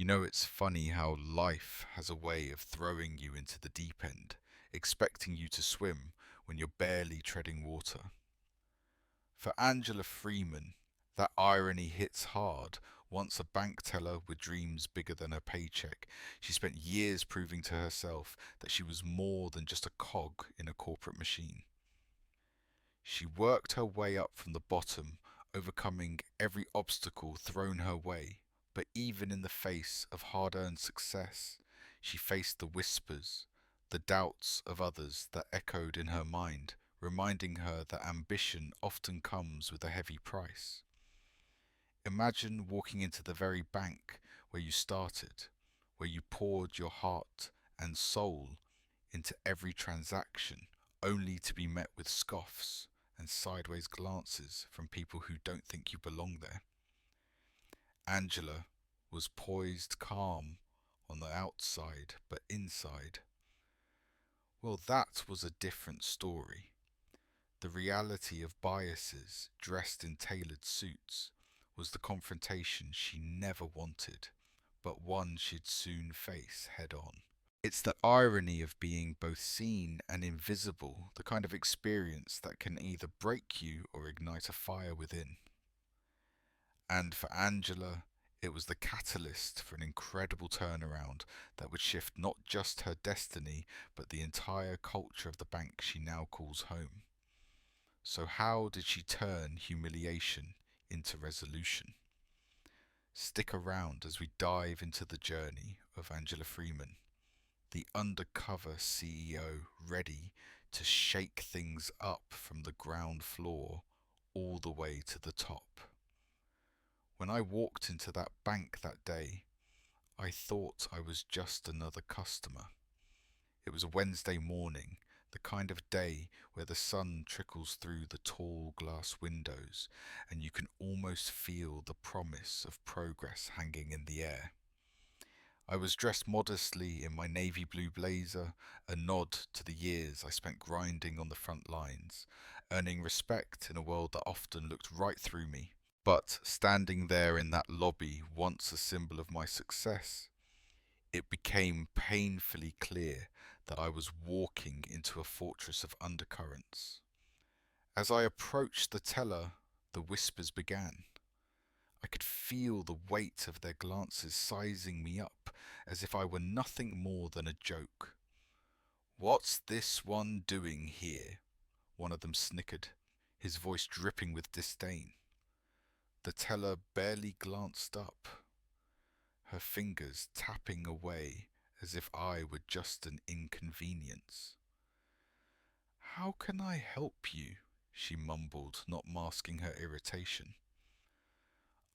It's funny how life has a way of throwing you into the deep end, expecting you to swim when you're barely treading water. For Angela Freeman, that irony hits hard. Once a bank teller with dreams bigger than her paycheck, she spent years proving to herself that she was more than just a cog in a corporate machine. She worked her way up from the bottom, overcoming every obstacle thrown her way. But even in the face of hard-earned success, she faced the whispers, the doubts of others that echoed in her mind, reminding her that ambition often comes with a heavy price. Imagine walking into the very bank where you started, where you poured your heart and soul into every transaction, only to be met with scoffs and sideways glances from people who don't think you belong there. Angela was poised calm on the outside, but inside, well, that was a different story. The reality of biases dressed in tailored suits was the confrontation she never wanted, but one she'd soon face head on. It's the irony of being both seen and invisible, the kind of experience that can either break you or ignite a fire within. And for Angela, it was the catalyst for an incredible turnaround that would shift not just her destiny, but the entire culture of the bank she now calls home. So how did she turn humiliation into resolution? Stick around as we dive into the journey of Angela Freeman, the undercover CEO ready to shake things up from the ground floor all the way to the top. When I walked into that bank that day, I thought I was just another customer. It was a Wednesday morning, the kind of day where the sun trickles through the tall glass windows and you can almost feel the promise of progress hanging in the air. I was dressed modestly in my navy blue blazer, a nod to the years I spent grinding on the front lines, earning respect in a world that often looked right through me. But standing there in that lobby, once a symbol of my success, it became painfully clear that I was walking into a fortress of undercurrents. As I approached the teller, the whispers began. I could feel the weight of their glances sizing me up as if I were nothing more than a joke. "What's this one doing here?" one of them snickered, his voice dripping with disdain. The teller barely glanced up, her fingers tapping away as if I were just an inconvenience. "How can I help you?" she mumbled, not masking her irritation.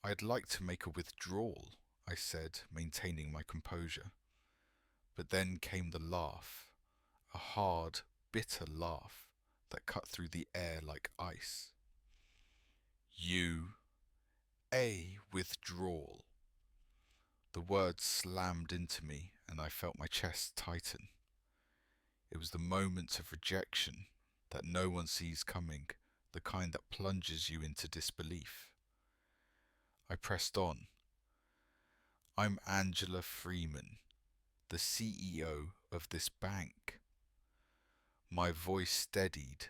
"I'd like to make a withdrawal," I said, maintaining my composure. But then came the laugh, a hard, bitter laugh that cut through the air like ice. "You, a withdrawal." The words slammed into me and I felt my chest tighten. It was the moment of rejection that no one sees coming, the kind that plunges you into disbelief. I pressed on. "I'm Angela Freeman, the CEO of this bank." My voice steadied,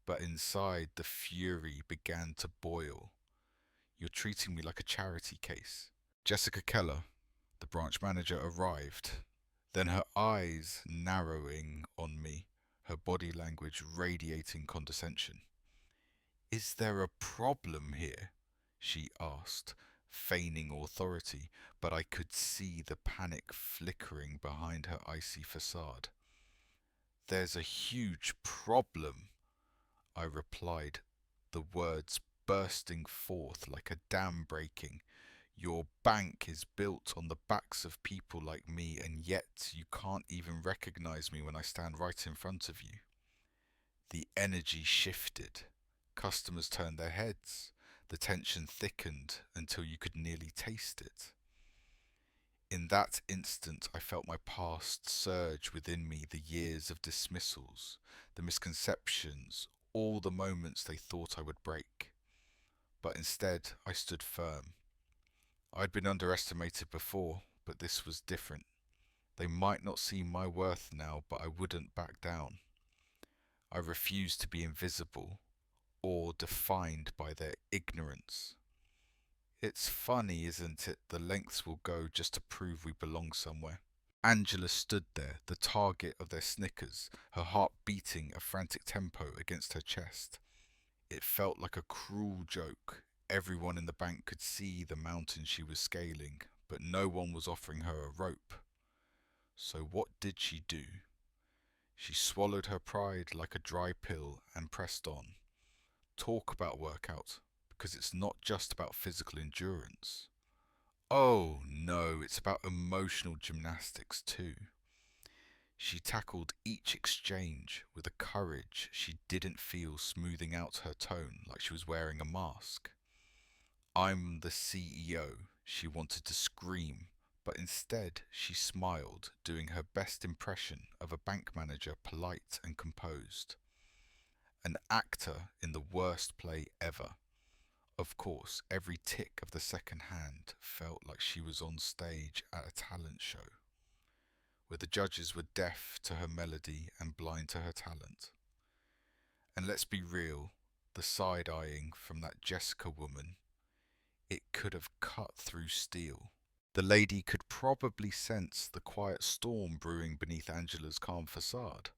but inside the fury began to boil. "You're treating me like a charity case." Jessica Keller, the branch manager, arrived, then her eyes narrowing on me, her body language radiating condescension. "Is there a problem here?" she asked, feigning authority, but I could see the panic flickering behind her icy facade. "There's a huge problem," I replied, the words bursting forth like a dam breaking. "Your bank is built on the backs of people like me, and yet you can't even recognize me when I stand right in front of you." The energy shifted. Customers turned their heads. The tension thickened until you could nearly taste it. In that instant, I felt my past surge within me, the years of dismissals, the misconceptions, all the moments they thought I would break. But instead, I stood firm. I'd been underestimated before, but this was different. They might not see my worth now, but I wouldn't back down. I refused to be invisible or defined by their ignorance. It's funny, isn't it, the lengths we'll go just to prove we belong somewhere. Angela stood there, the target of their snickers, her heart beating a frantic tempo against her chest. It felt like a cruel joke. Everyone in the bank could see the mountain she was scaling, but no one was offering her a rope. So what did she do? She swallowed her pride like a dry pill and pressed on. Talk about workout, because it's not just about physical endurance. Oh no, it's about emotional gymnastics too. She tackled each exchange with a courage she didn't feel, smoothing out her tone like she was wearing a mask. "I'm the CEO," she wanted to scream, but instead she smiled, doing her best impression of a bank manager, polite and composed. An actor in the worst play ever. Of course, every tick of the second hand felt like she was on stage at a talent show, where the judges were deaf to her melody and blind to her talent. And let's be real, the side-eyeing from that Jessica woman, it could have cut through steel. The lady could probably sense the quiet storm brewing beneath Angela's calm facade.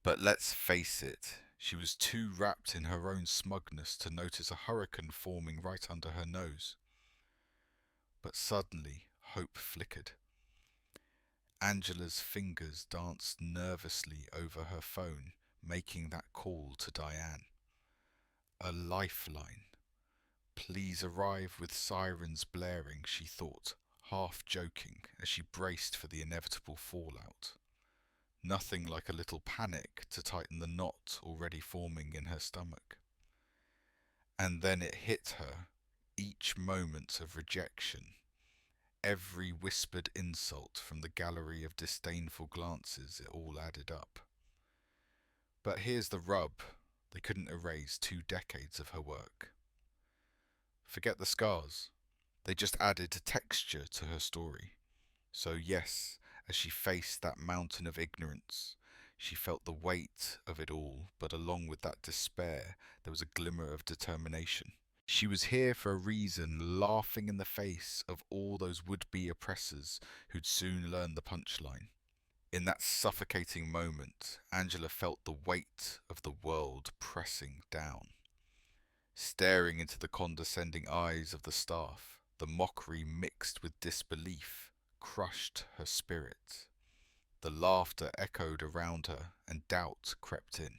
But let's face it, she was too wrapped in her own smugness to notice a hurricane forming right under her nose. But suddenly, hope flickered. Angela's fingers danced nervously over her phone, making that call to Diane. A lifeline. Please arrive with sirens blaring, she thought, half joking as she braced for the inevitable fallout. Nothing like a little panic to tighten the knot already forming in her stomach. And then it hit her, each moment of rejection, every whispered insult from the gallery of disdainful glances, it all added up. But here's the rub, they couldn't erase 2 decades of her work. Forget the scars, they just added texture to her story. So yes, as she faced that mountain of ignorance, she felt the weight of it all, but along with that despair, there was a glimmer of determination. She was here for a reason, laughing in the face of all those would-be oppressors who'd soon learn the punchline. In that suffocating moment, Angela felt the weight of the world pressing down. Staring into the condescending eyes of the staff, the mockery mixed with disbelief crushed her spirit. The laughter echoed around her and doubt crept in.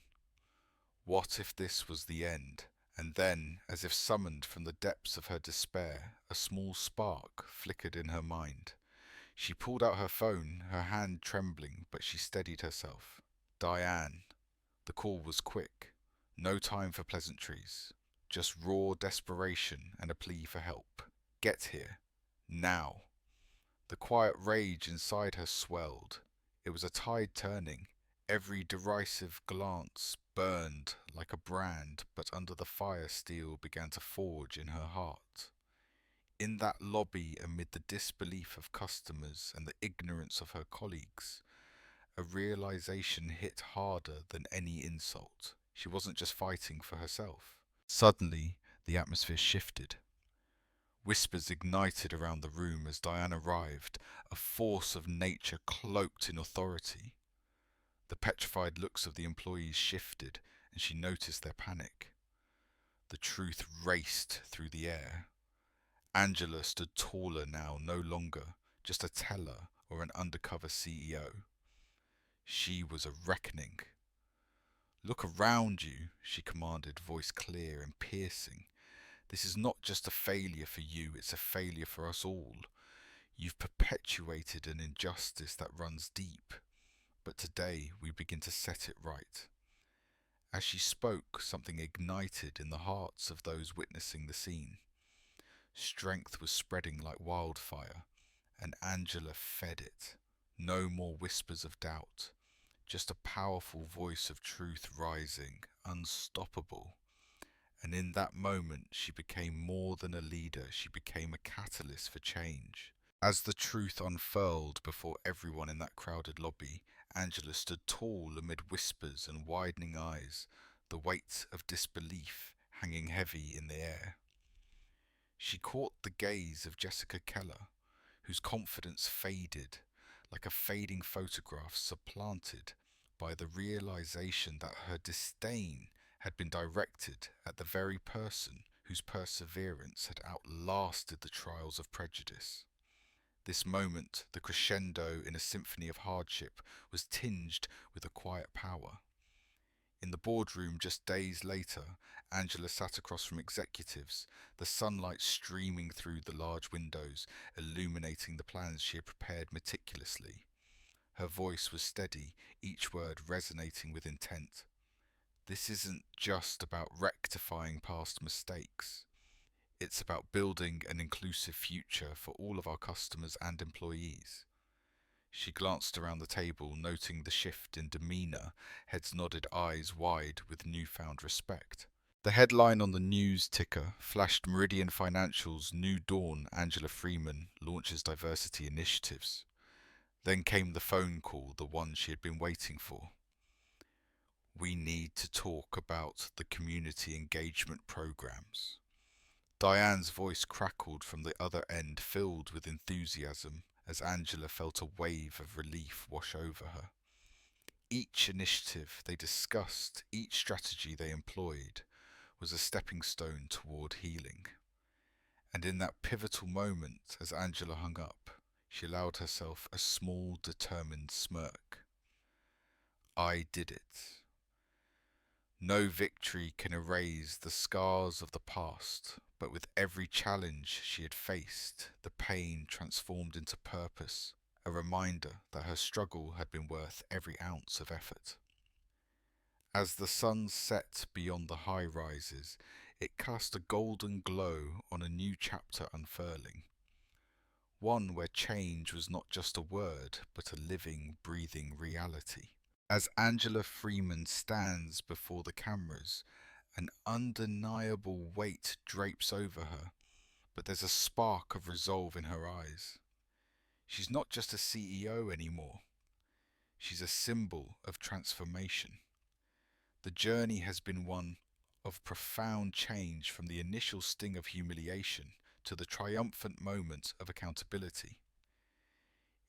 What if this was the end? And then, as if summoned from the depths of her despair, a small spark flickered in her mind. She pulled out her phone, her hand trembling, but she steadied herself. Diane. The call was quick. No time for pleasantries. Just raw desperation and a plea for help. Get here. Now. The quiet rage inside her swelled. It was a tide turning. Every derisive glance burned like a brand, but under the fire steel began to forge in her heart. In that lobby, amid the disbelief of customers and the ignorance of her colleagues, a realization hit harder than any insult. She wasn't just fighting for herself. Suddenly, the atmosphere shifted. Whispers ignited around the room as Diane arrived, a force of nature cloaked in authority. The petrified looks of the employees shifted, and she noticed their panic. The truth raced through the air. Angela stood taller now, no longer just a teller or an undercover CEO. She was a reckoning. "Look around you," she commanded, voice clear and piercing. "This is not just a failure for you, it's a failure for us all. You've perpetuated an injustice that runs deep, but today we begin to set it right." As she spoke, something ignited in the hearts of those witnessing the scene. Strength was spreading like wildfire, and Angela fed it. No more whispers of doubt, just a powerful voice of truth rising, unstoppable. And in that moment, she became more than a leader, she became a catalyst for change. As the truth unfurled before everyone in that crowded lobby, Angela stood tall amid whispers and widening eyes, the weight of disbelief hanging heavy in the air. She caught the gaze of Jessica Keller, whose confidence faded like a fading photograph supplanted by the realization that her disdain had been directed at the very person whose perseverance had outlasted the trials of prejudice. This moment, the crescendo in a symphony of hardship, was tinged with a quiet power. In the boardroom just days later, Angela sat across from executives, the sunlight streaming through the large windows, illuminating the plans she had prepared meticulously. Her voice was steady, each word resonating with intent. This isn't just about rectifying past mistakes. It's about building an inclusive future for all of our customers and employees. She glanced around the table, noting the shift in demeanour, heads nodded, eyes wide with newfound respect. The headline on the news ticker flashed Meridian Financial's New Dawn Angela Freeman launches diversity initiatives. Then came the phone call, the one she had been waiting for. We need to talk about the community engagement programs. Diane's voice crackled from the other end, filled with enthusiasm, as Angela felt a wave of relief wash over her. Each initiative they discussed, each strategy they employed, was a stepping stone toward healing. And in that pivotal moment, as Angela hung up, she allowed herself a small, determined smirk. I did it. No victory can erase the scars of the past, but with every challenge she had faced, the pain transformed into purpose, a reminder that her struggle had been worth every ounce of effort. As the sun set beyond the high rises, it cast a golden glow on a new chapter unfurling. One where change was not just a word, but a living, breathing reality. As Angela Freeman stands before the cameras, an undeniable weight drapes over her, but there's a spark of resolve in her eyes. She's not just a CEO anymore. She's a symbol of transformation. The journey has been one of profound change, from the initial sting of humiliation to the triumphant moment of accountability.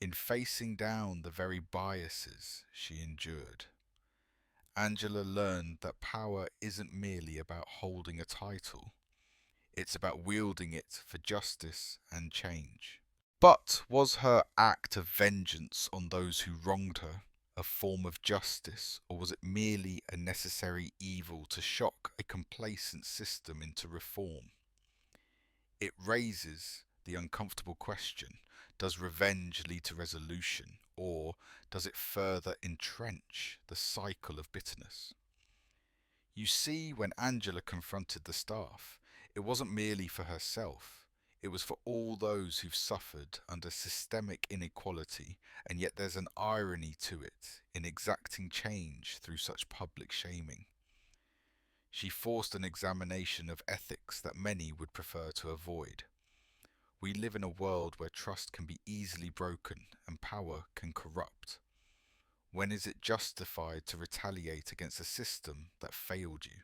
In facing down the very biases she endured, Angela learned that power isn't merely about holding a title. It's about wielding it for justice and change. But was her act of vengeance on those who wronged her a form of justice, or was it merely a necessary evil to shock a complacent system into reform? It raises the uncomfortable question: does revenge lead to resolution, or does it further entrench the cycle of bitterness? You see, when Angela confronted the staff, it wasn't merely for herself. It was for all those who've suffered under systemic inequality, and yet there's an irony to it in exacting change through such public shaming. She forced an examination of ethics that many would prefer to avoid. We live in a world where trust can be easily broken and power can corrupt. When is it justified to retaliate against a system that failed you?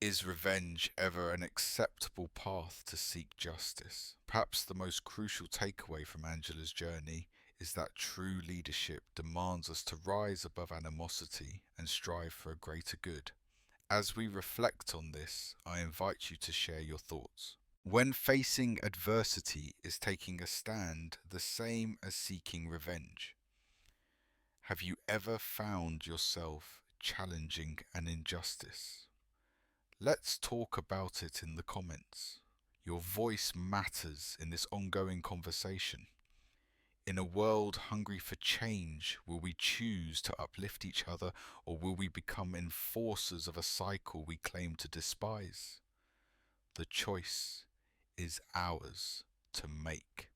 Is revenge ever an acceptable path to seek justice? Perhaps the most crucial takeaway from Angela's journey is that true leadership demands us to rise above animosity and strive for a greater good. As we reflect on this, I invite you to share your thoughts. When facing adversity, is taking a stand the same as seeking revenge? Have you ever found yourself challenging an injustice? Let's talk about it in the comments. Your voice matters in this ongoing conversation. In a world hungry for change, will we choose to uplift each other, or will we become enforcers of a cycle we claim to despise? The choice is ours to make.